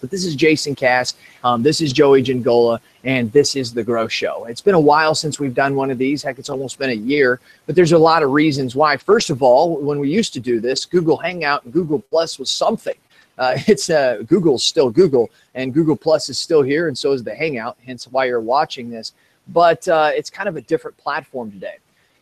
But this is Jason Cass. This is Joey Giangola, and this is The Grow Show. It's been a while since we've done one of these. Heck, it's almost been a year. But there's a lot of reasons why. First of all, when we used to do this, Google Hangout and Google Plus was something. Google's still Google, and Google Plus is still here, and so is the Hangout, hence why you're watching this. But it's kind of a different platform today.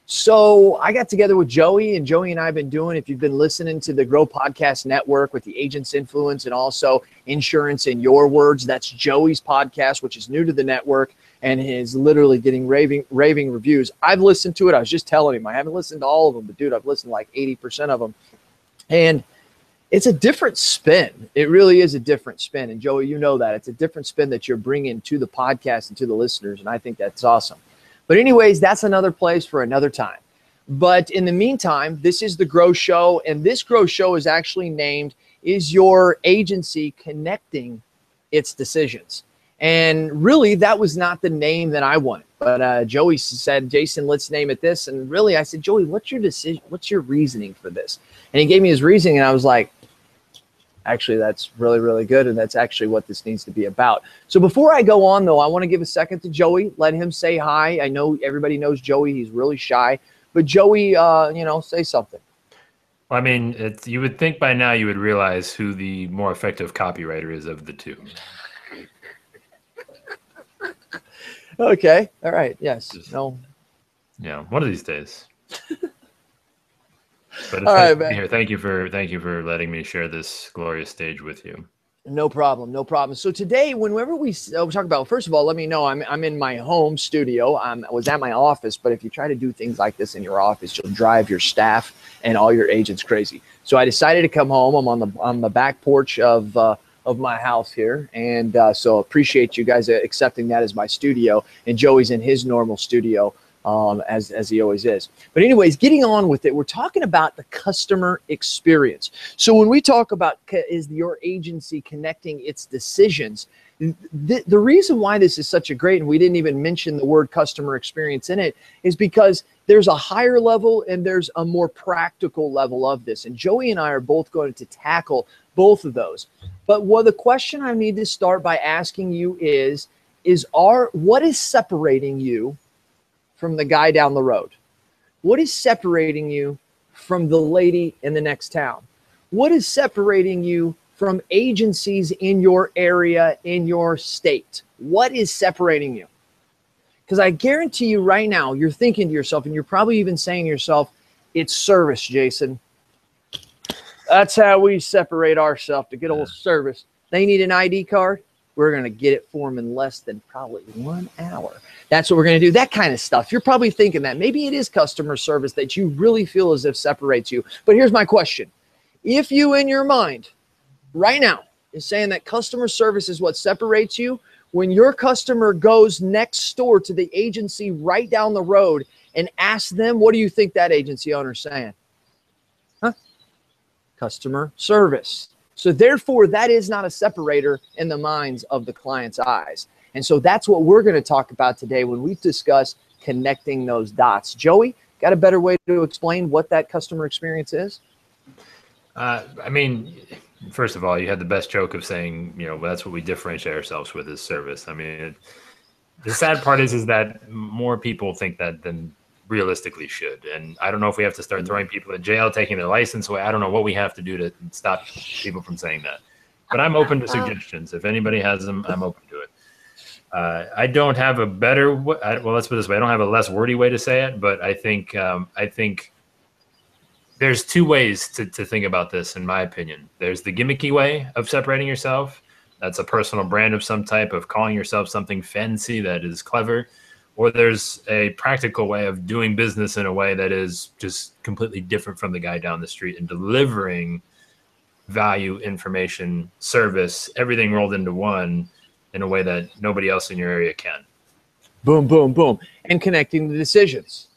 So I got together with Joey, and Joey and I have been doing, if you've been listening to the Grow Podcast Network with the Agent's Influence and also Insurance in Your Words, that's Joey's podcast, which is new to the network and is literally getting raving reviews. I've listened to it. I was just telling him I haven't listened to all of them, but dude, I've listened to like 80% of them. And it's a different spin. It really is a different spin. And Joey, you know that. It's a different spin that you're bringing to the podcast and to the listeners, and I think that's awesome. But anyways, that's another place for another time. But in the meantime, this is The Grow Show, and this Grow Show is actually named, Is Your Agency Connecting Its Decisions? And really, that was not the name that I wanted. But Joey said, Jason, let's name it this. And really, I said, Joey, what's your decision? What's your reasoning for this? And he gave me his reasoning, and I was like, actually, that's really, really good, and that's actually what this needs to be about. So before I go on, though, I want to give a second to Joey. Let him say hi. I know everybody knows Joey. He's really shy. But Joey, say something. Well, I mean, you would think by now you would realize who the more effective copywriter is of the two. Okay. All right. Yes. No. Yeah. One of these days. But all right, man. Here. Thank you for letting me share this glorious stage with you. No problem. No problem. So today, whenever we talk about, first of all, let me know I'm in my home studio. I was at my office, but if you try to do things like this in your office, you'll drive your staff and all your agents crazy. So I decided to come home. I'm on the back porch of my house here, and so appreciate you guys accepting that as my studio. And Joey's in his normal studio. As he always is. But anyways, getting on with it, we're talking about the customer experience. So when we talk about is your agency connecting its decisions, the reason why this is such a great, and we didn't even mention the word customer experience in it, is because there's a higher level and there's a more practical level of this. And Joey and I are both going to tackle both of those. But the question I need to start by asking you is what is separating you from the guy down the road? What is separating you from the lady in the next town? What is separating you from agencies in your area, in your state? What is separating you? Because I guarantee you right now, you're thinking to yourself, and you're probably even saying to yourself, it's service, Jason. That's how we separate ourselves, to get a little service. They need an ID card. We're going to get it for them in less than probably 1 hour. That's what we're going to do. That kind of stuff. You're probably thinking that. Maybe it is customer service that you really feel as if separates you. But here's my question. If you in your mind right now is saying that customer service is what separates you, when your customer goes next door to the agency right down the road and asks them, what do you think that agency owner's saying? Huh? Customer service. So therefore, that is not a separator in the minds of the client's eyes. And so that's what we're going to talk about today when we discuss connecting those dots. Joey, got a better way to explain what that customer experience is? I mean, first of all, you had the best joke of saying, that's what we differentiate ourselves with is service. I mean, the sad part is that more people think that than realistically should. And I don't know if we have to start throwing people in jail, taking their license away. I don't know what we have to do to stop people from saying that. But I'm open to suggestions. If anybody has them, I'm open to it. I don't have a better, let's put it this way. I don't have a less wordy way to say it, but I think there's two ways to think about this, in my opinion. There's the gimmicky way of separating yourself. That's a personal brand of some type, of calling yourself something fancy that is clever. Or there's a practical way of doing business in a way that is just completely different from the guy down the street and delivering value, information, service, everything rolled into one in a way that nobody else in your area can. Boom, boom, boom. And connecting the decisions,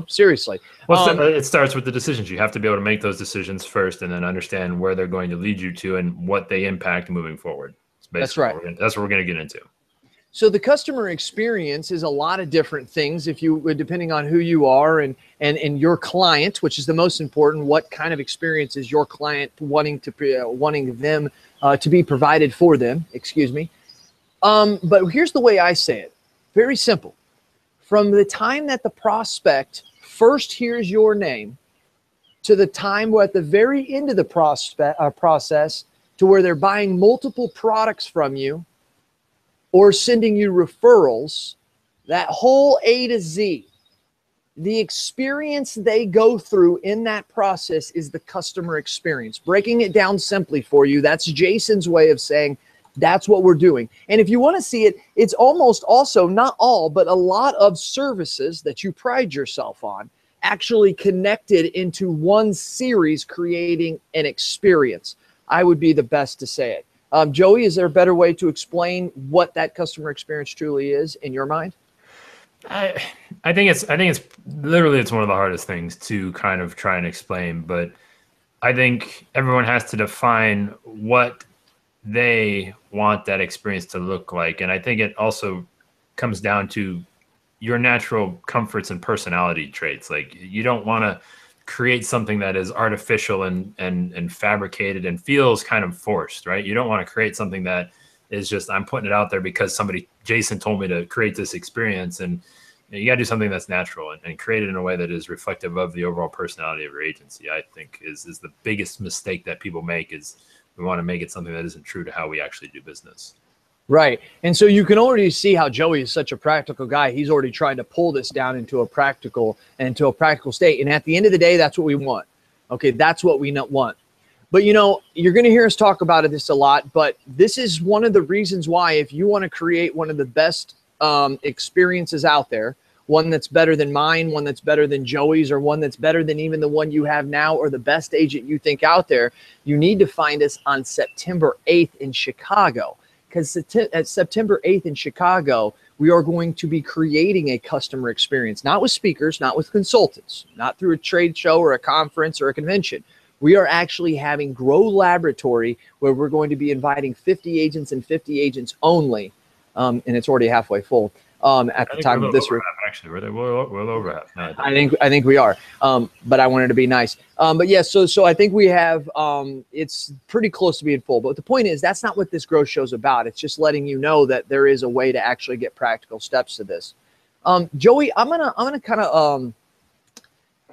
seriously. Well, it starts with the decisions. You have to be able to make those decisions first and then understand where they're going to lead you to and what they impact moving forward. That's right. That's what we're going to get into. So the customer experience is a lot of different things if you, depending on who you are and your client, which is the most important. What kind of experience is your client wanting them to be provided for them? Excuse me. But here's the way I say it. Very simple. From the time that the prospect first hears your name to the time we're at the very end of the process to where they're buying multiple products from you or sending you referrals, that whole A to Z, the experience they go through in that process is the customer experience. Breaking it down simply for you, that's Jason's way of saying that's what we're doing. And if you want to see it, it's almost also, not all, but a lot of services that you pride yourself on actually connected into one series, creating an experience. I would be the best to say it. Joey, is there a better way to explain what that customer experience truly is in your mind? I think it's literally, it's one of the hardest things to kind of try and explain, but I think everyone has to define what they want that experience to look like. And I think it also comes down to your natural comforts and personality traits. Like, you don't want to create something that is artificial and fabricated and feels kind of forced, right? You don't want to create something that is just, I'm putting it out there because Jason told me to create this experience. And you got to do something that's natural and create it in a way that is reflective of the overall personality of your agency. I think is the biggest mistake that people make, is we want to make it something that isn't true to how we actually do business. Right. And so you can already see how Joey is such a practical guy. He's already trying to pull this down into a practical state. And at the end of the day, that's what we want. Okay, that's what we want. But, you know, you're going to hear us talk about this a lot, but this is one of the reasons why, if you want to create one of the best experiences out there, one that's better than mine, one that's better than Joey's, or one that's better than even the one you have now, or the best agent you think out there, you need to find us on September 8th in Chicago. Because at September 8th in Chicago, we are going to be creating a customer experience, not with speakers, not with consultants, not through a trade show or a conference or a convention. We are actually having Grow Laboratory, where we're going to be inviting 50 agents and 50 agents only. And it's already halfway full at the time of this. Actually, we're over half. No, I think we are, but I wanted to be nice. But yeah, so I think we have, it's pretty close to being full. But the point is, that's not what this Grow Show's about. It's just letting you know that there is a way to actually get practical steps to this. Joey, I'm gonna kind of,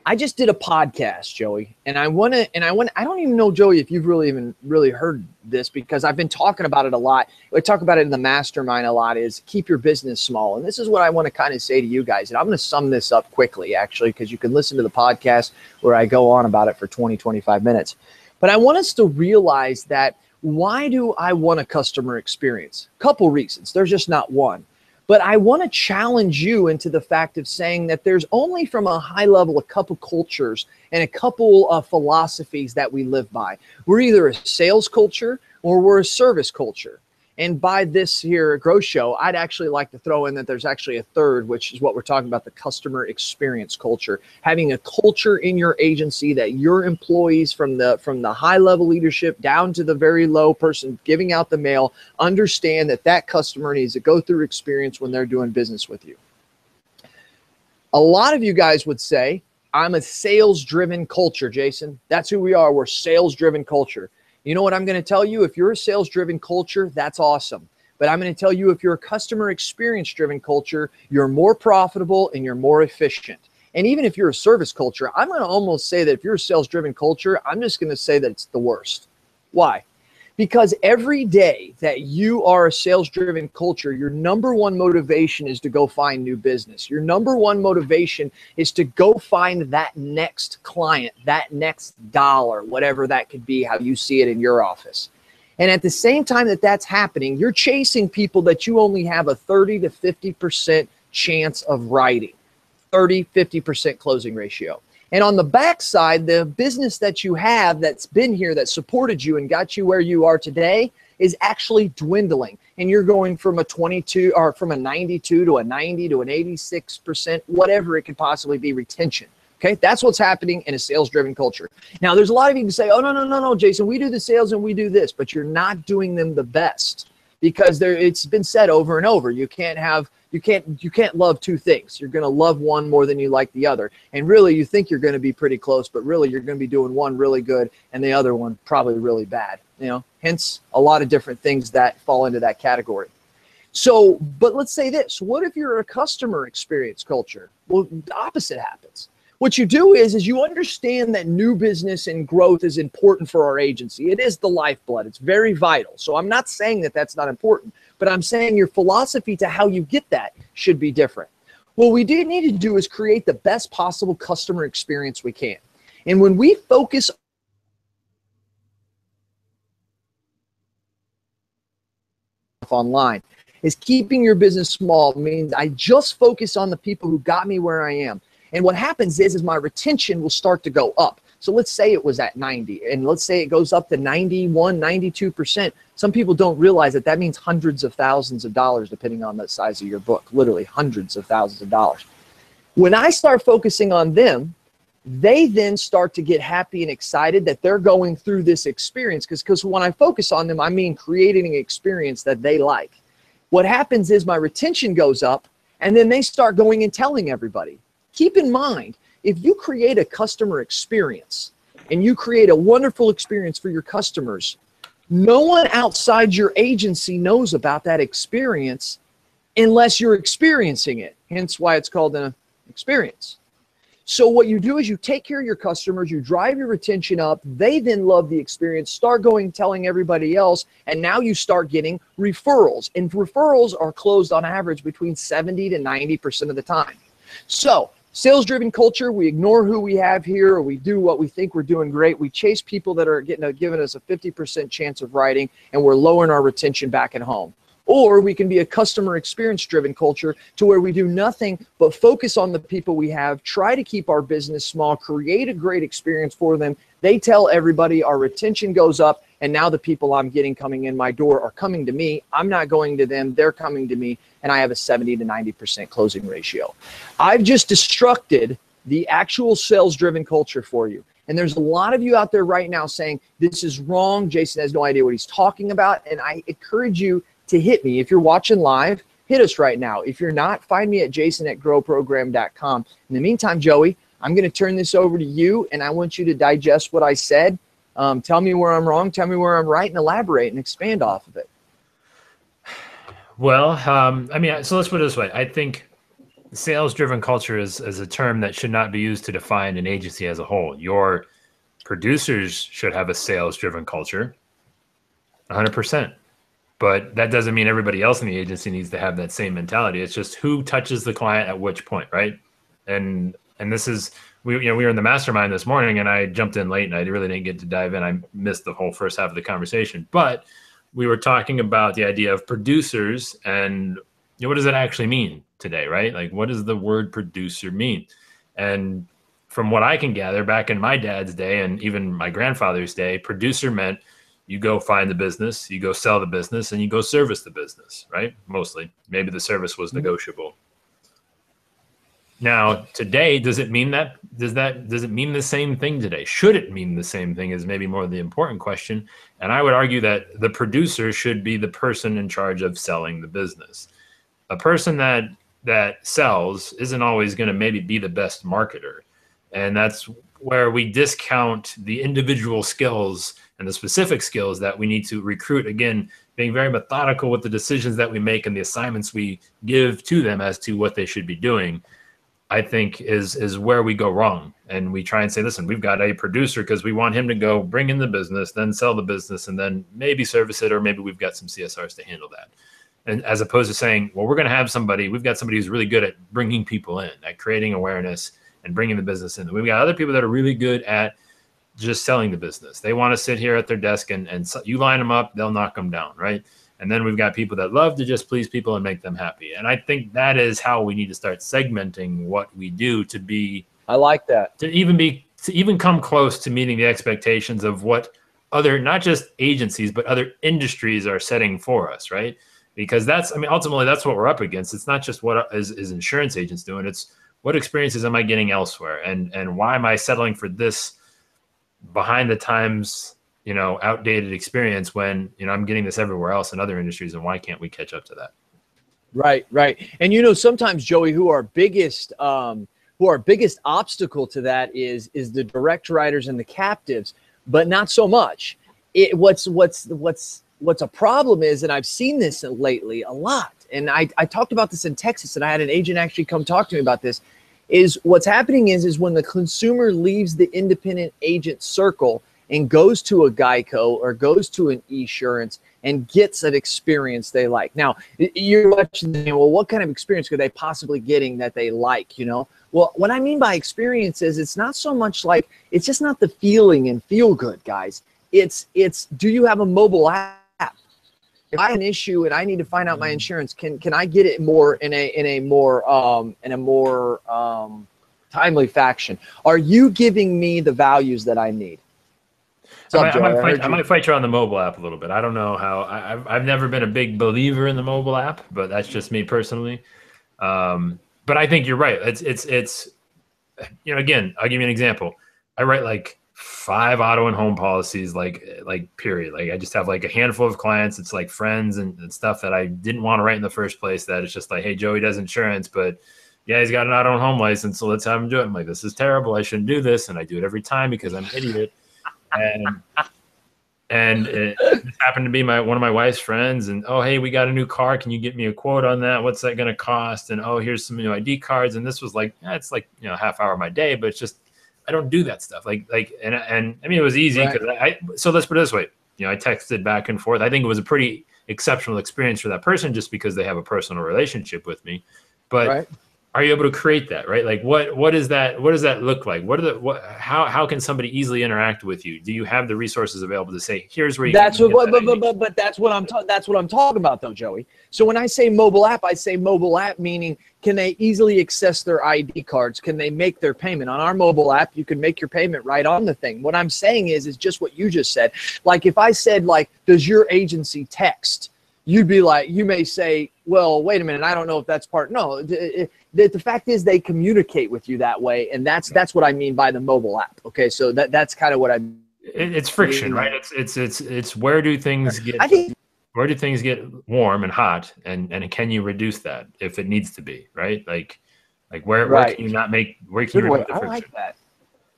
I just did a podcast, Joey, and I don't even know, Joey, if you've really heard this, because I've been talking about it a lot. I talk about it in the mastermind a lot, is keep your business small. And this is what I want to kind of say to you guys. And I'm going to sum this up quickly, actually, because you can listen to the podcast where I go on about it for 20-25 minutes. But I want us to realize that, why do I want a customer experience? Couple reasons. There's just not one. But I want to challenge you into the fact of saying that there's only, from a high level, a couple cultures and a couple of philosophies that we live by. We're either a sales culture or we're a service culture. And by this here Grow Show, I'd actually like to throw in that there's actually a third, which is what we're talking about, the customer experience culture. Having a culture in your agency that your employees, from the high level leadership down to the very low person giving out the mail, understand that that customer needs to go through experience when they're doing business with you. A lot of you guys would say, I'm a sales-driven culture, Jason. That's who we are. We're sales-driven culture. You know what I'm going to tell you? If you're a sales-driven culture, that's awesome. But I'm going to tell you, if you're a customer experience-driven culture, you're more profitable and you're more efficient. And even if you're a service culture, I'm going to almost say that if you're a sales-driven culture, I'm just going to say that it's the worst. Why? Because every day that you are a sales-driven culture, your number one motivation is to go find new business. Your number one motivation is to go find that next client, that next dollar, whatever that could be, how you see it in your office. And at the same time that that's happening, you're chasing people that you only have a 30 to 50% chance of writing, 30, 50% closing ratio. And on the backside, the business that you have that's been here, that supported you and got you where you are today, is actually dwindling. And you're going from a 22 or from a 92 to a 90 to an 86%, whatever it could possibly be, retention. Okay, that's what's happening in a sales-driven culture. Now, there's a lot of you who say, oh, no, Jason, we do the sales and we do this, but you're not doing them the best. because it's been said over and over, you can't love two things. You're going to love one more than you like the other. And really, you think you're going to be pretty close, but really you're going to be doing one really good and the other one probably really bad, hence a lot of different things that fall into that category. So, but let's say this, what if you're a customer experience culture? Well, the opposite happens. What you do is you understand that new business and growth is important for our agency. It is the lifeblood. It's very vital. So I'm not saying that that's not important, but I'm saying your philosophy to how you get that should be different. What we do need to do is create the best possible customer experience we can. And when we focus online, is keeping your business small means I just focus on the people who got me where I am. And what happens is my retention will start to go up. So let's say it was at 90, and let's say it goes up to 91, 92%. Some people don't realize that that means hundreds of thousands of dollars, depending on the size of your book, literally hundreds of thousands of dollars. When I start focusing on them, they then start to get happy and excited that they're going through this experience, because when I focus on them, I mean creating an experience that they like. What happens is my retention goes up, and then they start going and telling everybody. Keep in mind, if you create a customer experience and you create a wonderful experience for your customers, no one outside your agency knows about that experience unless you're experiencing it. Hence why it's called an experience. So what you do is you take care of your customers, you drive your retention up, they then love the experience, start going, telling everybody else, and now you start getting referrals. And referrals are closed on average between 70 to 90% of the time. So sales-driven culture, we ignore who we have here, or we do what we think we're doing great. We chase people that are giving us a 50% chance of writing, and we're lowering our retention back at home. Or we can be a customer experience-driven culture to where we do nothing but focus on the people we have, try to keep our business small, create a great experience for them. They tell everybody, our retention goes up, and now the people I'm getting coming in my door are coming to me. I'm not going to them, they're coming to me, and I have a 70 to 90% closing ratio. I've just destructed the actual sales-driven culture for you. And there's a lot of you out there right now saying, this is wrong, Jason has no idea what he's talking about, and I encourage you to hit me. If you're watching live, hit us right now. If you're not, find me at jason@growprogram.com. In the meantime, Joey, I'm going to turn this over to you, and I want you to digest what I said. Tell me where I'm wrong, tell me where I'm right, and elaborate and expand off of it. Well, I mean, so let's put it this way. I think sales-driven culture is a term that should not be used to define an agency as a whole. Your producers should have a sales-driven culture, 100%. But that doesn't mean everybody else in the agency needs to have that same mentality. It's just who touches the client at which point, right? And this is, we were in the mastermind this morning, and I jumped in late, and I really didn't get to dive in. I missed the whole first half of the conversation. But we were talking about the idea of producers, and what does it actually mean today, right? Like, what does the word producer mean? And from what I can gather, back in my dad's day and even my grandfather's day, producer meant you go find the business, you go sell the business, and you go service the business, right? Mostly. Maybe the service was negotiable. Now, today, does it mean that? Does it mean the same thing today? Should it mean the same thing is maybe more the important question. And I would argue that the producer should be the person in charge of selling the business. A person that sells isn't always going to maybe be the best marketer. And that's where we discount the individual skills and the specific skills that we need to recruit. Again, being very methodical with the decisions that we make and the assignments we give to them as to what they should be doing, I think is where we go wrong. And we try and say, listen, we've got a producer because we want him to go bring in the business, then sell the business, and then maybe service it, or maybe we've got some CSRs to handle that. And as opposed to saying, well, we're going to have somebody, we've got somebody who's really good at bringing people in, at creating awareness and bringing the business in. We've got other people that are really good at just selling the business. They want to sit here at their desk and you line them up, they'll knock them down, right? And then we've got people that love to just please people and make them happy. And I think that is how we need to start segmenting what we do to be. I like that. To even come close to meeting the expectations of what other, not just agencies, but other industries are setting for us, right? Because that's, I mean, ultimately that's what we're up against. It's not just what is insurance agents doing. It's what experiences am I getting elsewhere? And why am I settling for this behind the times, outdated experience when, I'm getting this everywhere else in other industries, and why can't we catch up to that? Right, right. And sometimes, Joey, who our biggest obstacle to that is the direct writers and the captives, but not so much. What's a problem is, and I've seen this lately a lot, and I talked about this in Texas, and I had an agent actually come talk to me about this, is what's happening is when the consumer leaves the independent agent circle and goes to a Geico or goes to an Esurance and gets an experience they like. Now, you're watching, well, what kind of experience could they possibly getting that they like, Well, what I mean by experience is it's not so much like, it's just not the feeling and feel good, guys. It's do you have a mobile app? If I have an issue and I need to find out my insurance, can I get it more in a more timely fashion? Are you giving me the values that I need? I might fight you on the mobile app a little bit. I don't know how. I've never been a big believer in the mobile app, but that's just me personally. But I think you're right. It's again, I'll give you an example. I write like 5 auto and home policies, like period. Like I just have like a handful of clients. It's like friends and stuff that I didn't want to write in the first place. That it's just like, hey, Joey does insurance, but yeah, he's got an auto and home license, so let's have him do it. I'm like, this is terrible. I shouldn't do this, and I do it every time because I'm an idiot. And it happened to be one of my wife's friends, and oh, hey, we got a new car. Can you get me a quote on that? What's that going to cost? And oh, here's some new ID cards. And this was like, it's like half hour of my day, but it's just I don't do that stuff. And I mean, it was easy because so let's put it this way. I texted back and forth. I think it was a pretty exceptional experience for that person just because they have a personal relationship with me. But are you able to create that, right? Like what is that? What does that look like? How can somebody easily interact with you? Do you have the resources available to say, here's where you but that's what I'm talking about though, Joey. So when I say mobile app, I say mobile app meaning can they easily access their ID cards? Can they make their payment? On our mobile app, you can make your payment right on the thing. What I'm saying is just what you just said. Like if I said like, does your agency text? You'd be like, you may say, well, wait a minute, I don't know if that's part. No, the fact is they communicate with you that way, and that's what I mean by the mobile app. Okay, so that's kind of what I. It's friction, right? It's where do things get? Where do things get warm and hot, and can you reduce that if it needs to be, right? Like where can you not make? Where can you remove the friction? I like that.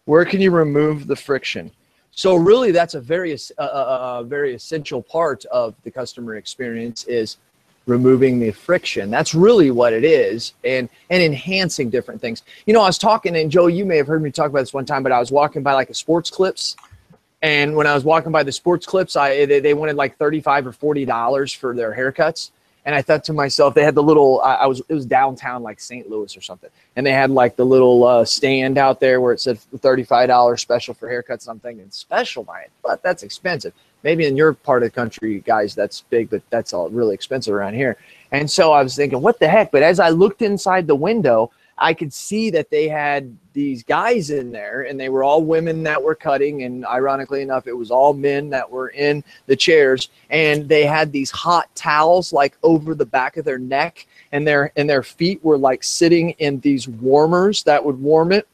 Where can you remove the friction? So really, that's a very essential part of the customer experience is removing the friction. That's really what it is, and enhancing different things. I was talking, and Joe, you may have heard me talk about this one time, but I was walking by like a Sports Clips, and when I was walking by the Sports Clips, they wanted like $35 or $40 for their haircuts. And I thought to myself, they had the little, it was downtown like St. Louis or something. And they had like the little stand out there where it said $35 special for haircuts. And I'm thinking, special, but that's expensive. Maybe in your part of the country, guys, that's big, but that's all really expensive around here. And so I was thinking, what the heck? But as I looked inside the window, I could see that they had these guys in there, and they were all women that were cutting. And ironically enough, it was all men that were in the chairs, and they had these hot towels like over the back of their neck, and their feet were like sitting in these warmers that would warm it.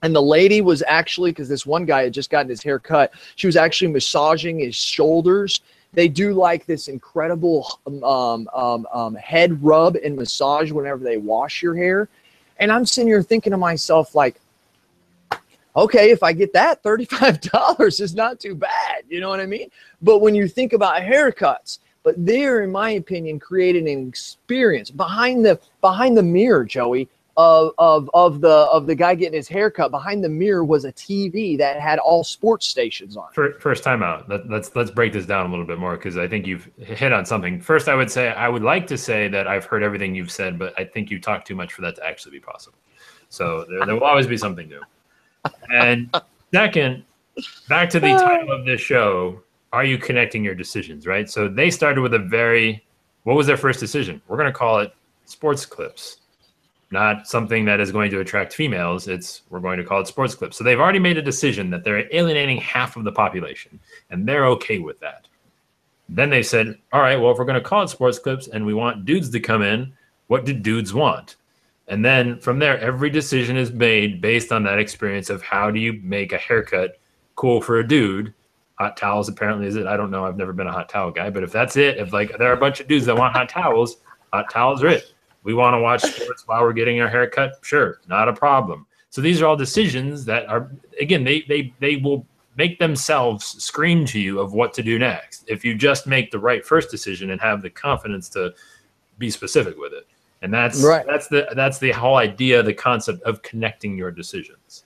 And the lady was actually, because this one guy had just gotten his hair cut, she was actually massaging his shoulders. They do like this incredible head rub and massage whenever they wash your hair. And I'm sitting here thinking to myself, like, okay, if I get that, $35 is not too bad. You know what I mean? But when you think about haircuts, but they're, in my opinion, creating an experience behind the mirror, Joey, of the guy getting his haircut. Behind the mirror was a TV that had all sports stations on it. First time out. Let's break this down a little bit more, because I think you've hit on something. First, I would like to say that I've heard everything you've said, but I think you talk too much for that to actually be possible. So there will always be something new. And second, back to the title of this show, are you connecting your decisions, right? So they started with what was their first decision? We're going to call it Sports Clips. Not something that is going to attract females. We're going to call it Sports Clips. So they've already made a decision that they're alienating half of the population, and they're okay with that. Then they said, all right, well, if we're going to call it Sports Clips and we want dudes to come in, what do dudes want? And then from there, every decision is made based on that experience of how do you make a haircut cool for a dude. Hot towels apparently is it. I don't know. I've never been a hot towel guy, but if that's it, if like there are a bunch of dudes that want hot towels are it. We want to watch sports while we're getting our hair cut. Sure, not a problem. So these are all decisions that are, again, they will make themselves scream to you of what to do next if you just make the right first decision and have the confidence to be specific with it. And that's right. That's the whole idea, the concept of connecting your decisions.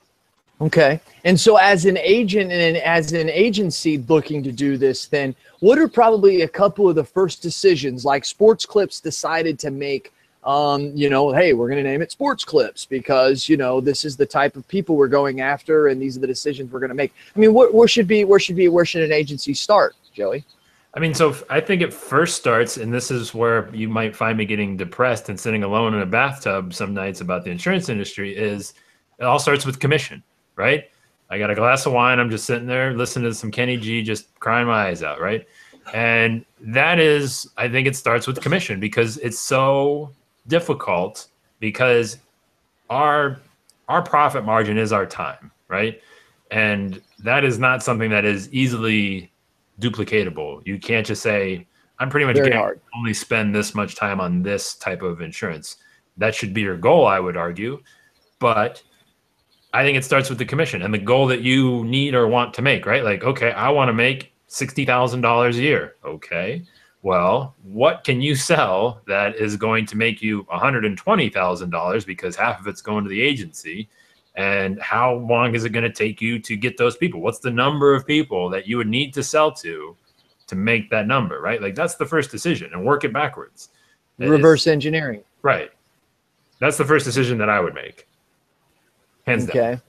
Okay. And so as an agent and as an agency looking to do this, then what are probably a couple of the first decisions, like Sports Clips decided to make, hey, we're going to name it Sports Clips because, this is the type of people we're going after and these are the decisions we're going to make. I mean, where should an agency start, Joey? I mean, so I think it first starts, and this is where you might find me getting depressed and sitting alone in a bathtub some nights about the insurance industry, is it all starts with commission. Right? I got a glass of wine. I'm just sitting there listening to some Kenny G, just crying my eyes out. Right. And that is, I think it starts with commission because it's so difficult because our profit margin is our time. Right. And that is not something that is easily duplicatable. You can't just say, I'm pretty much going to only spend this much time on this type of insurance. That should be your goal, I would argue. But I think it starts with the commission and the goal that you need or want to make, right? Like, okay, I want to make $60,000 a year. Okay, well, what can you sell that is going to make you $120,000 because half of it's going to the agency? And how long is it going to take you to get those people? What's the number of people that you would need to sell to make that number, right? Like that's the first decision and work it backwards. Reverse engineering. Right. That's the first decision that I would make. Hands down. Okay.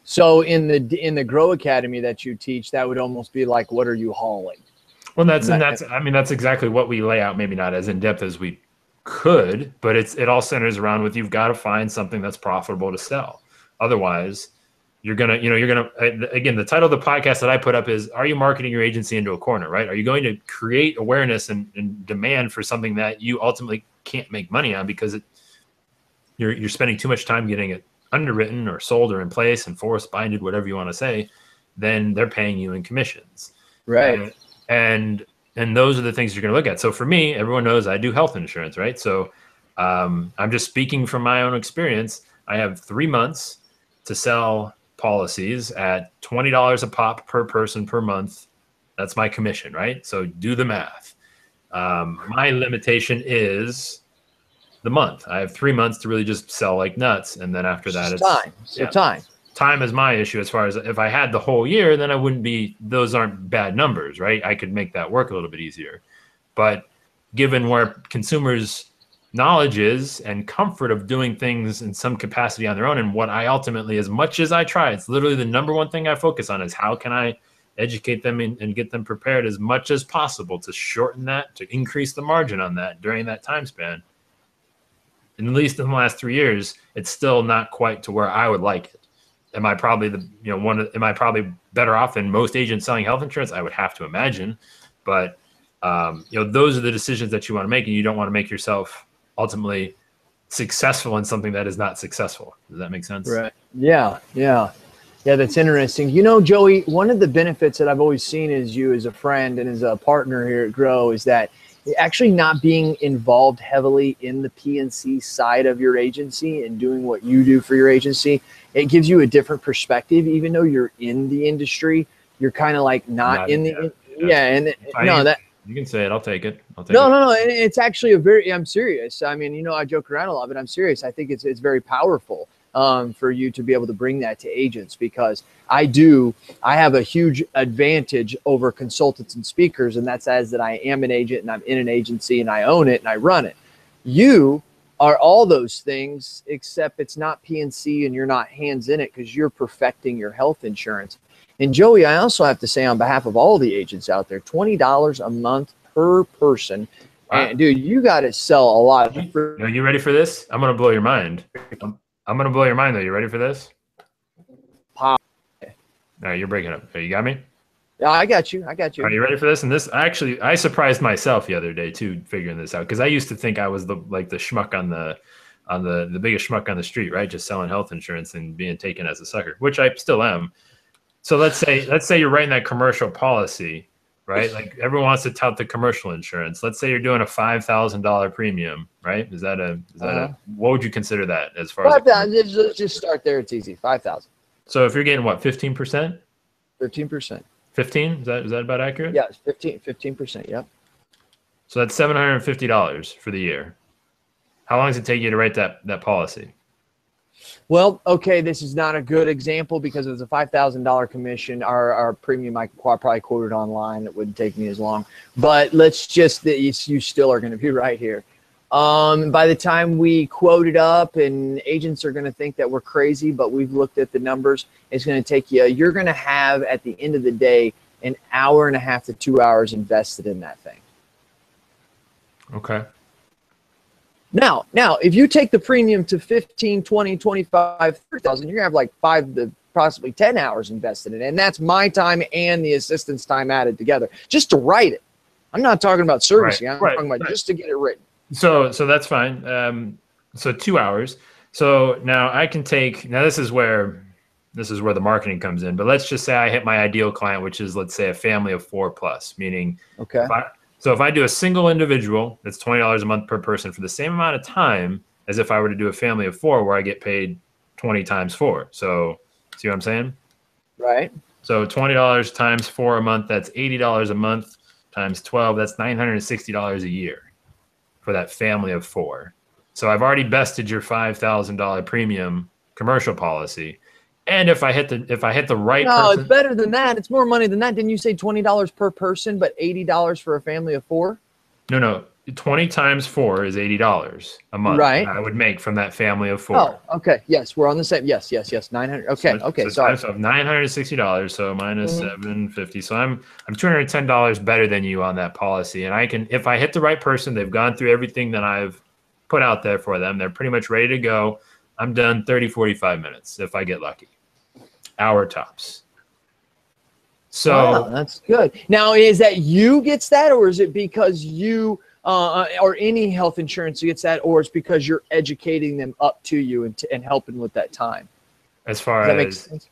So in the Grow Academy that you teach, that would almost be like, what are you hauling? Well, that's exactly what we lay out. Maybe not as in depth as we could, but it all centers around with you've got to find something that's profitable to sell. Otherwise, you're gonna again, the title of the podcast that I put up is, are you marketing your agency into a corner? Right? Are you going to create awareness and demand for something that you ultimately can't make money on because you're spending too much time getting it underwritten or sold or in place and forced binded, whatever you want to say, then they're paying you in commissions. Right. And those are the things you're going to look at. So for me, everyone knows I do health insurance, right? So I'm just speaking from my own experience. I have 3 months to sell policies at $20 a pop per person per month. That's my commission, right? So do the math. My limitation is the month. I have 3 months to really just sell like nuts. And then after that, it's time. So time. Time is my issue as far as if I had the whole year, then I wouldn't be, those aren't bad numbers, right? I could make that work a little bit easier. But given where consumers' knowledge is and comfort of doing things in some capacity on their own, and what I ultimately, as much as I try, it's literally the number one thing I focus on is how can I educate them and get them prepared as much as possible to shorten that, to increase the margin on that during that time span. And at least in the last 3 years, it's still not quite to where I would like it. Am I probably am I probably better off than most agents selling health insurance? I would have to imagine, but those are the decisions that you want to make, and you don't want to make yourself ultimately successful in something that is not successful. Does that make sense? Right. Yeah. That's interesting. Joey, one of the benefits that I've always seen as you as a friend and as a partner here at Grow is that actually not being involved heavily in the P&C side of your agency and doing what you do for your agency, it gives you a different perspective. Even though you're in the industry, you're kind of like not in the you can say it. I'll take it. No. It's actually I'm serious. I mean, I joke around a lot, but I'm serious. I think it's very powerful for you to be able to bring that to agents, because I have a huge advantage over consultants and speakers. And that's that I am an agent and I'm in an agency and I own it and I run it. You are all those things, except it's not P&C and you're not hands in it because you're perfecting your health insurance. And Joey, I also have to say on behalf of all the agents out there, $20 a month per person. Wow. And dude, you got to sell a lot. Are you ready for this? I'm going to blow your mind. I'm going to blow your mind though. You ready for this? All right, you're breaking up. You got me? Yeah, I got you. Are you ready for this? And this, actually, I surprised myself the other day too, figuring this out, because I used to think I was the schmuck on the biggest schmuck on the street, right? Just selling health insurance and being taken as a sucker, which I still am. So let's say you're writing that commercial policy, right? Like everyone wants to tout the commercial insurance. Let's say you're doing a $5,000 premium, right? What would you consider that as far as 5,000. Let's just start there. It's easy. 5,000. So if you're getting what, 15%? 15%. 15? Is that about accurate? Yeah, it's 15%. Yep. So that's $750 for the year. How long does it take you to write that policy? Well, okay, this is not a good example because it was a $5,000 commission. Our premium I probably quoted online. It wouldn't take me as long. But let's just, you still are going to be right here. By the time we quote it up, and agents are going to think that we're crazy, but we've looked at the numbers, it's going to take you're going to have at the end of the day an hour and a half to 2 hours invested in that thing. Okay. Now, if you take the premium to 15, 20, 25, 30,000, you're going to have like 5 to possibly 10 hours invested in it. And that's my time and the assistant's time added together just to write it. I'm not talking about servicing. I'm talking about just to get it written. So that's fine. So 2 hours. So now I can take, this is where the marketing comes in, but let's just say I hit my ideal client, which is, let's say, a family of 4+, meaning, okay. If I do a single individual, that's $20 a month per person for the same amount of time as if I were to do a family of 4 where I get paid 20 times 4. So see what I'm saying? Right. So $20 times 4 a month, that's $80 a month times 12. That's $960 a year for that family of 4. So I've already bested your $5,000 premium commercial policy. And if I hit the right person, it's better than that. It's more money than that. Didn't you say $20 per person, but $80 for a family of 4? No. 20 times 4 is $80 a month. Right. I would make from that family of 4. Oh, okay. Yes, we're on the same. Yes. 900. Okay. Sorry. So $960. So minus 750. So I'm $210 better than you on that policy. And I can, if I hit the right person, they've gone through everything that I've put out there for them. They're pretty much ready to go. I'm done 30, 45 minutes if I get lucky. Hour tops. So wow, that's good. Now, is that you gets that, or is it because you or any health insurance gets that, or it's because you're educating them up to you and helping with that time? As far Does that make sense?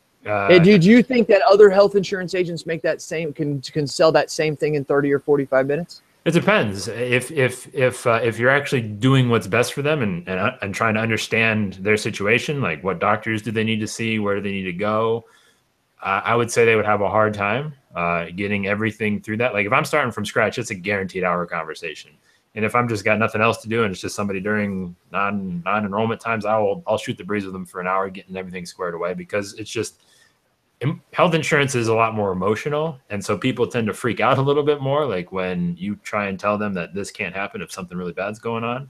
Do you think that other health insurance agents make that same can sell that same thing in 30 or 45 minutes? It depends. If you're actually doing what's best for them and trying to understand their situation, like what doctors do they need to see, where do they need to go, I would say they would have a hard time getting everything through that. Like if I'm starting from scratch, it's a guaranteed hour conversation. And if I'm just got nothing else to do and it's just somebody during non-enrollment times, I'll shoot the breeze with them for an hour, getting everything squared away, because it's just health insurance is a lot more emotional. And so people tend to freak out a little bit more, like when you try and tell them that this can't happen if something really bad's going on.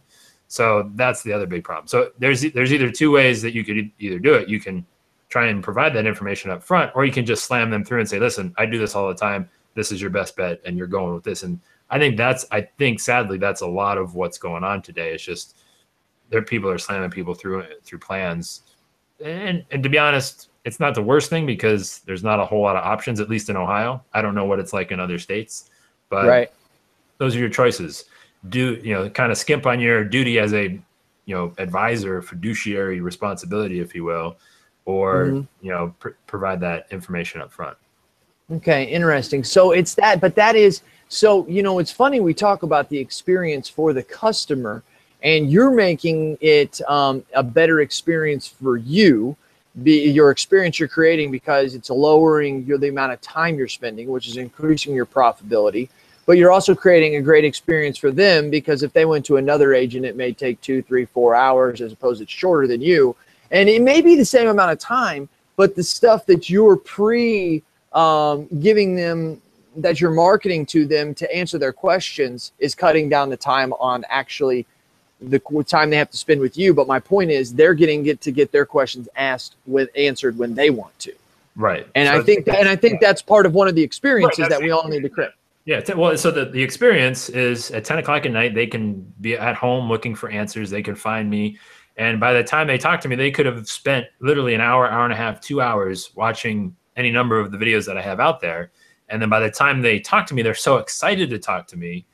So that's the other big problem. So there's either 2 ways that you could either do it. You can try and provide that information up front, or you can just slam them through and say, listen, I do this all the time. This is your best bet. And you're going with this. And I think sadly, that's a lot of what's going on today. It's just people are slamming people through plans. And to be honest, it's not the worst thing because there's not a whole lot of options, at least in Ohio. I don't know what it's like in other states, but those are your choices. Kind of skimp on your duty as a, advisor, fiduciary responsibility, if you will, or, provide that information up front. Okay. Interesting. So it's that, but that is, so, it's funny. We talk about the experience for the customer, and you're making it a better experience for you. Your experience you're creating, because it's lowering the amount of time you're spending, which is increasing your profitability. But you're also creating a great experience for them, because if they went to another agent, it may take 2, 3, 4 hours, as opposed to it's shorter than you. And it may be the same amount of time, but the stuff that you're giving them, that you're marketing to them to answer their questions, is cutting down the time on actually the time they have to spend with you. But my point is, they're to get their questions answered when they want to. Right. And so I think that's part of one of the experiences that we all need to create. Yeah. Well, so the experience is at 10 o'clock at night, they can be at home looking for answers. They can find me. And by the time they talk to me, they could have spent literally an hour, hour and a half, 2 hours watching any number of the videos that I have out there. And then by the time they talk to me, they're so excited to talk to me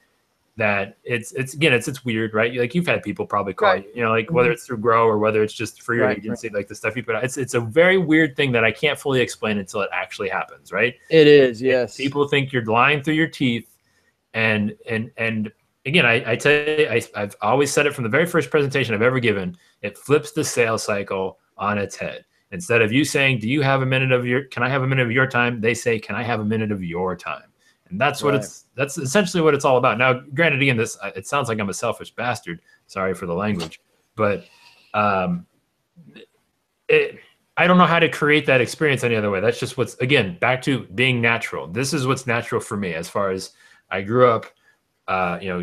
that it's again, it's weird, right? Like you've had people probably call Right. you, like whether it's through Grow or whether it's just for your Right, agency, like the stuff you put out. It's a very weird thing that I can't fully explain until it actually happens, right? It is, And yes. people think you're lying through your teeth, and again, I tell you, I've always said it from the very first presentation I've ever given. It flips the sales cycle on its head. Instead of you saying, "Do you have a minute of your? Can I have a minute of your time?" They say, "Can I have a minute of your time?" And that's what that's essentially what it's all about. Now, granted, again, it sounds like I'm a selfish bastard. Sorry for the language, but I don't know how to create that experience any other way. That's just what's, again, back to being natural. This is what's natural for me. As far as I grew up,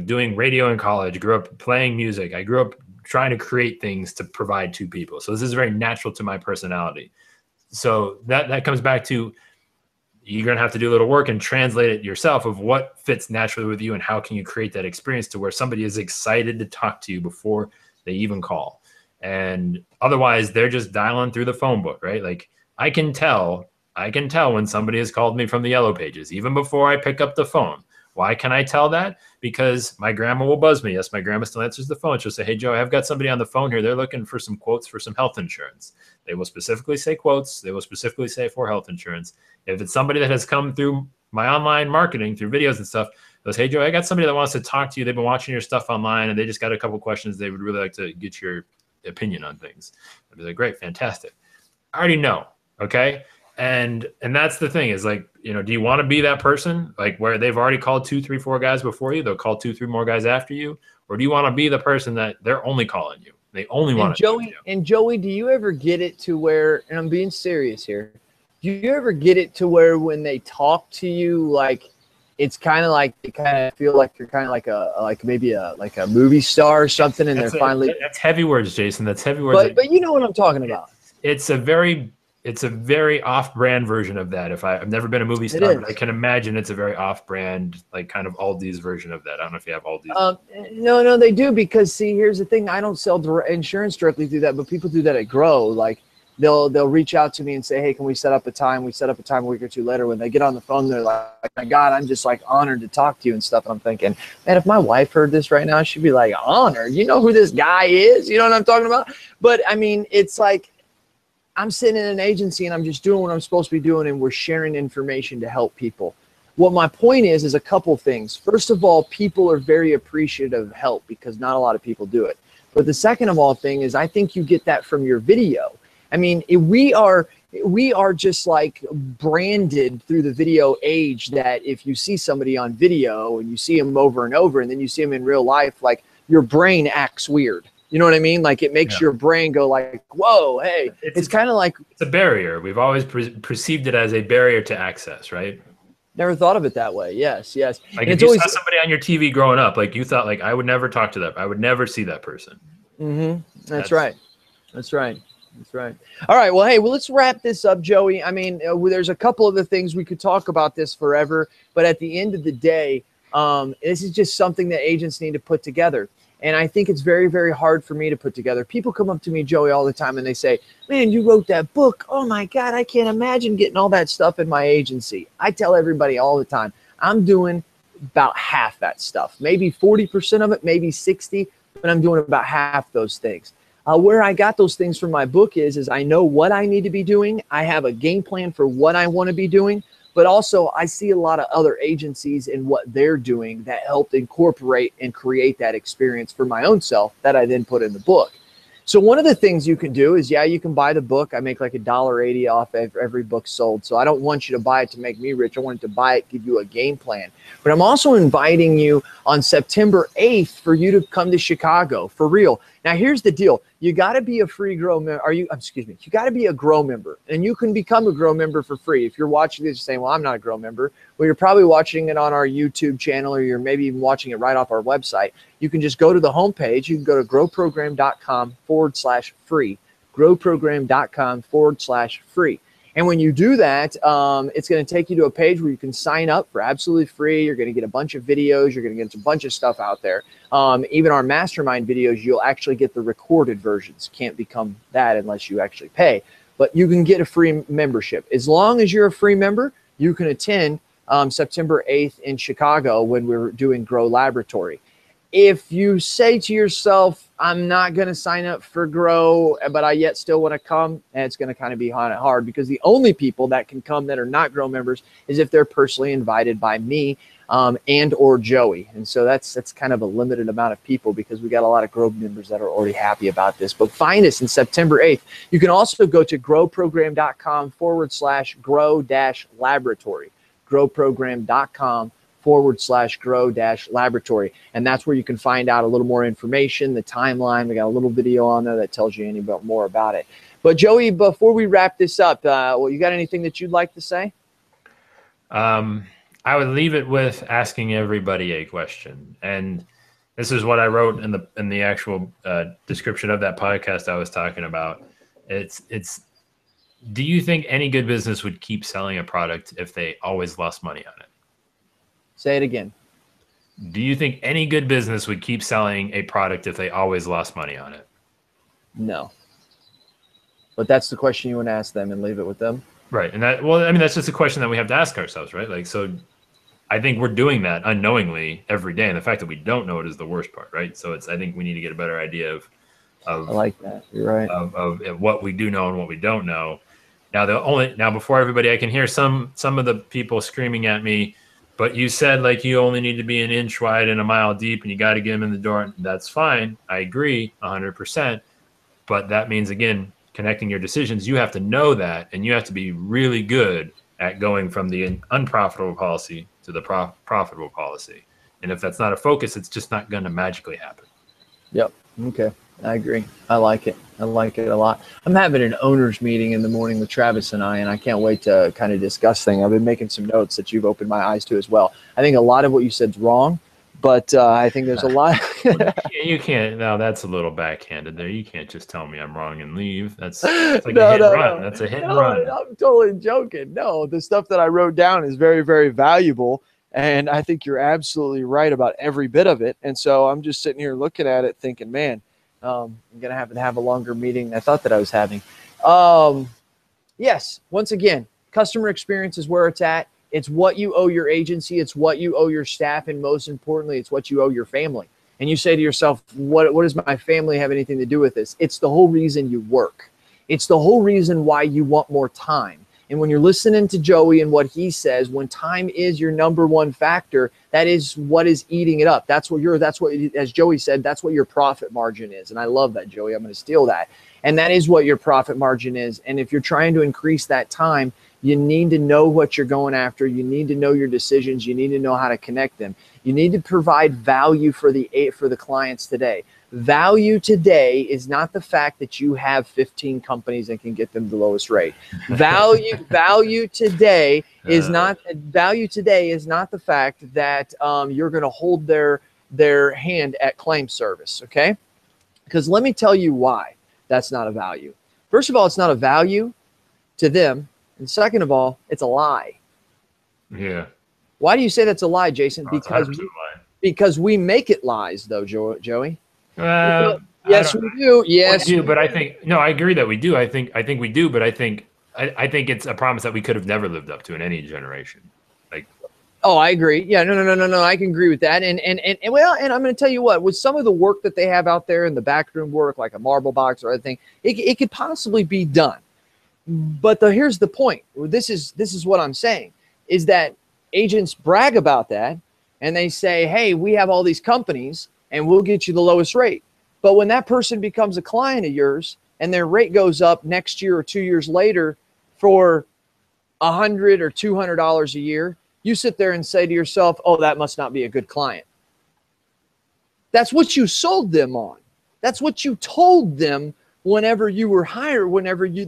doing radio in college, grew up playing music. I grew up trying to create things to provide to people. So this is very natural to my personality. So that comes back to, you're going to have to do a little work and translate it yourself of what fits naturally with you and how can you create that experience to where somebody is excited to talk to you before they even call. And otherwise they're just dialing through the phone book, right? Like I can tell when somebody has called me from the Yellow Pages, even before I pick up the phone. Why can I tell that? Because my grandma will buzz me. Yes, my grandma still answers the phone. She'll say, "Hey, Joe, I've got somebody on the phone here. They're looking for some quotes for some health insurance." They will specifically say quotes. They will specifically say for health insurance. If it's somebody that has come through my online marketing, through videos and stuff, goes, "Hey, Joe, I got somebody that wants to talk to you. They've been watching your stuff online, and they just got a couple questions. They would really like to get your opinion on things." I'd be like, "Great, fantastic." I already know, okay? And that's the thing is like, do you want to be that person like where they've already called 2, 3, 4 guys before you? They'll call 2, 3 more guys after you. Or do you want to be the person that they're only calling you? They only want to talk to you. And Joey, do you ever get it to where, and I'm being serious here, do you ever get it to where when they talk to you, like it's kind of like they kind of feel like you're kind of like maybe a movie star or something, and that's heavy words, Jason. That's heavy words. But you know what I'm talking about. It's a very off-brand version of that. I've never been a movie star, but I can imagine it's a very off-brand, like kind of Aldi's version of that. I don't know if you have Aldi's. No, they do, because see, here's the thing. I don't sell insurance directly through that, but people do that at Grow. Like they'll reach out to me and say, "Hey, can we set up a time?" We set up a time a week or two later. When they get on the phone, they're like, "My God, I'm just like honored to talk to you and stuff." And I'm thinking, man, if my wife heard this right now, she'd be like, "Honored? You know who this guy is? You know what I'm talking about?" But I mean, it's like, I'm sitting in an agency and I'm just doing what I'm supposed to be doing, and we're sharing information to help people. What my point is a couple things. First of all, people are very appreciative of help because not a lot of people do it. But the second of all thing is I think you get that from your video. I mean, we are just like branded through the video age that if you see somebody on video and you see them over and over and then you see them in real life, like your brain acts weird. You know what I mean? Like it makes your brain go like, "Whoa, hey." It's kind of like it's a barrier. We've always perceived it as a barrier to access, right? Never thought of it that way. Yes. Like if you saw somebody on your TV growing up, like you thought, like I would never talk to that. I would never see that person. Mm-hmm. That's right. All right. Well, hey, let's wrap this up, Joey. I mean, there's a couple of the things we could talk about this forever, but at the end of the day, this is just something that agents need to put together. And I think it's very, very hard for me to put together. People come up to me, Joey, all the time, and they say, "Man, you wrote that book. Oh, my God, I can't imagine getting all that stuff in my agency." I tell everybody all the time, I'm doing about half that stuff, maybe 40% of it, maybe 60, but I'm doing about half those things. Where I got those things from my book is I know what I need to be doing. I have a game plan for what I want to be doing. But also I see a lot of other agencies and what they're doing that helped incorporate and create that experience for my own self that I then put in the book. So one of the things you can do is, you can buy the book. I make like $1.80 off every book sold. So I don't want you to buy it to make me rich. I want to buy it, give you a game plan. But I'm also inviting you on September 8th for you to come to Chicago for real. Now, here's the deal. You got to be a free Grow member. You got to be a Grow member, and you can become a Grow member for free. If you're watching this saying, "Well, I'm not a Grow member," well, you're probably watching it on our YouTube channel, or you're maybe even watching it right off our website. You can just go to the homepage. You can go to growprogram.com/free, growprogram.com/free. And when you do that, it's going to take you to a page where you can sign up for absolutely free. You're going to get a bunch of videos. You're going to get a bunch of stuff out there. Even our mastermind videos, you'll actually get the recorded versions. Can't become that unless you actually pay. But you can get a free membership. As long as you're a free member, you can attend September 8th in Chicago when we're doing Grow Laboratory. If you say to yourself, I'm not going to sign up for Grow, but I yet still want to come, and it's going to kind of be hard because the only people that can come that are not Grow members is if they're personally invited by me and or Joey. And so that's kind of a limited amount of people because we got a lot of Grow members that are already happy about this. But find us in September 8th. You can also go to growprogram.com/grow-laboratory. growprogram.com/grow-laboratory. And that's where you can find out a little more information, the timeline. We got a little video on there that tells you more about it. But Joey, before we wrap this up, you got anything that you'd like to say? I would leave it with asking everybody a question. And this is what I wrote in the actual description of that podcast I was talking about. It's do you think any good business would keep selling a product if they always lost money on it? Say it again. Do you think any good business would keep selling a product if they always lost money on it? No. But that's the question you want to ask them and leave it with them. Right. And that's just a question that we have to ask ourselves, right? Like, so I think we're doing that unknowingly every day. And the fact that we don't know it is the worst part, right? So I think we need to get a better idea of I like that. You're right. Of what we do know and what we don't know. Now before everybody, I can hear some of the people screaming at me, but you said like you only need to be an inch wide and a mile deep and you got to get them in the door. That's fine. I agree 100%. But that means, again, connecting your decisions, you have to know that, and you have to be really good at going from the unprofitable policy to the profitable policy. And if that's not a focus, it's just not going to magically happen. Yep. Okay. I agree. I like it. I like it a lot. I'm having an owners meeting in the morning with Travis and I can't wait to kind of discuss things. I've been making some notes that you've opened my eyes to as well. I think a lot of what you said is wrong, but I think there's a lot. You can't. No, that's a little backhanded there. You can't just tell me I'm wrong and leave. That's like a hit and run. That's a hit and run. I'm totally joking. No, the stuff that I wrote down is very, very valuable. And I think you're absolutely right about every bit of it. And so I'm just sitting here looking at it thinking, man, I'm going to have a longer meeting than I thought that I was having. Yes, once again, customer experience is where it's at. It's what you owe your agency. It's what you owe your staff. And most importantly, it's what you owe your family. And you say to yourself, what does my family have anything to do with this? It's the whole reason you work. It's the whole reason why you want more time. And when you're listening to Joey and what he says, when time is your number one factor, that is what is eating it up. That's what, as Joey said, that's what your profit margin is. And I love that, Joey. I'm going to steal that. And that is what your profit margin is. And if you're trying to increase that time, you need to know what you're going after. You need to know your decisions. You need to know how to connect them. You need to provide value for the clients today. Value today is not the fact that you have 15 companies and can get them the lowest rate. Value today is not the fact that you're going to hold their hand at claim service. Okay, because let me tell you why that's not a value. First of all, it's not a value to them, and second of all, it's a lie. Yeah. Why do you say that's a lie, Jason? Because we make it lies, though, Joey. Yes, we do. Yes, we do. But I think I agree that we do. I think we do. But I think it's a promise that we could have never lived up to in any generation. Like, oh, I agree. Yeah, no. I can agree with that. And I'm going to tell you what, with some of the work that they have out there in the backroom work, like a marble box or other thing, it could possibly be done. But here's the point. This is what I'm saying is that agents brag about that and they say, hey, we have all these companies and we'll get you the lowest rate. But when that person becomes a client of yours and their rate goes up next year or 2 years later for $100 or $200 a year, you sit there and say to yourself, oh, that must not be a good client. That's what you sold them on. That's what you told them whenever you were hired,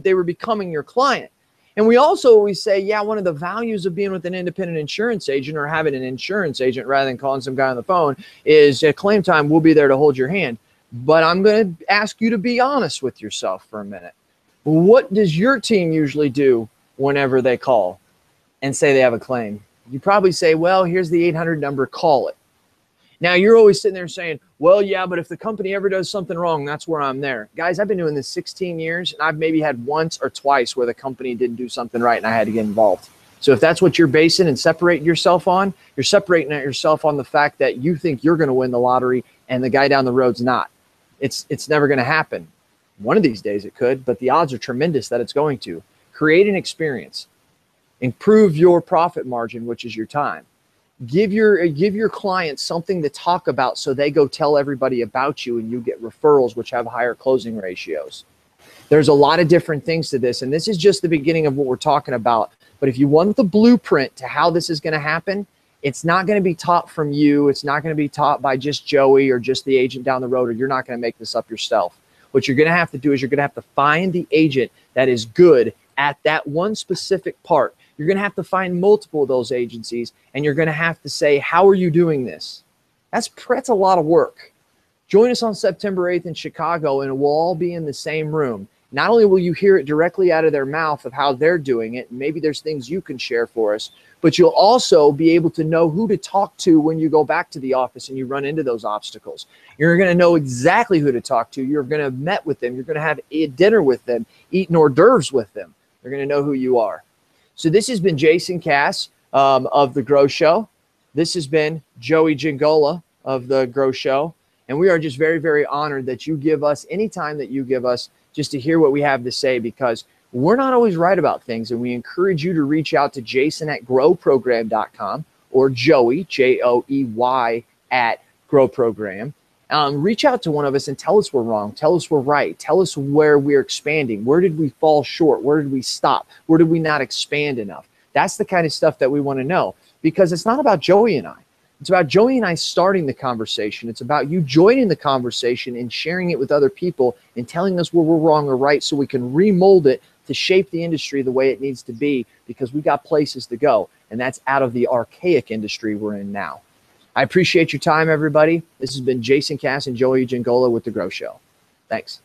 they were becoming your client. And we also always say, yeah, one of the values of being with an independent insurance agent or having an insurance agent rather than calling some guy on the phone is at claim time, we'll be there to hold your hand. But I'm going to ask you to be honest with yourself for a minute. What does your team usually do whenever they call and say they have a claim? You probably say, well, here's the 800 number, call it. Now, you're always sitting there saying, well, yeah, but if the company ever does something wrong, that's where I'm there. Guys, I've been doing this 16 years, and I've maybe had once or twice where the company didn't do something right, and I had to get involved. So if that's what you're basing and separating yourself on, you're separating yourself on the fact that you think you're going to win the lottery and the guy down the road's not. It's never going to happen. One of these days it could, but the odds are tremendous that it's going to. Create an experience. Improve your profit margin, which is your time. Give your clients something to talk about so they go tell everybody about you and you get referrals, which have higher closing ratios. There's a lot of different things to this, and this is just the beginning of what we're talking about. But if you want the blueprint to how this is going to happen, it's not going to be taught from you. It's not going to be taught by just Joey or just the agent down the road, or you're not going to make this up yourself. What you're going to have to do is you're going to have to find the agent that is good at that one specific part. You're going to have to find multiple of those agencies, and you're going to have to say, how are you doing this? That's a lot of work. Join us on September 8th in Chicago, and we'll all be in the same room. Not only will you hear it directly out of their mouth of how they're doing it, and maybe there's things you can share for us, but you'll also be able to know who to talk to when you go back to the office and you run into those obstacles. You're going to know exactly who to talk to. You're going to have met with them. You're going to have a dinner with them, eaten hors d'oeuvres with them. They're going to know who you are. So this has been Jason Cass of The Grow Show. This has been Joey Giangola of The Grow Show. And we are just very, very honored that you give us any time that you give us just to hear what we have to say, because we're not always right about things. And we encourage you to reach out to Jason at growprogram.com or Joey, Joey, at growprogram. Reach out to one of us and tell us we're wrong. Tell us we're right. Tell us where we're expanding. Where did we fall short? Where did we stop? Where did we not expand enough? That's the kind of stuff that we want to know, because it's not about Joey and I. It's about Joey and I starting the conversation. It's about you joining the conversation and sharing it with other people and telling us where we're wrong or right so we can remold it to shape the industry the way it needs to be, because we got places to go, and that's out of the archaic industry we're in now. I appreciate your time, everybody. This has been Jason Cass and Joey Giangola with The Grow Show. Thanks.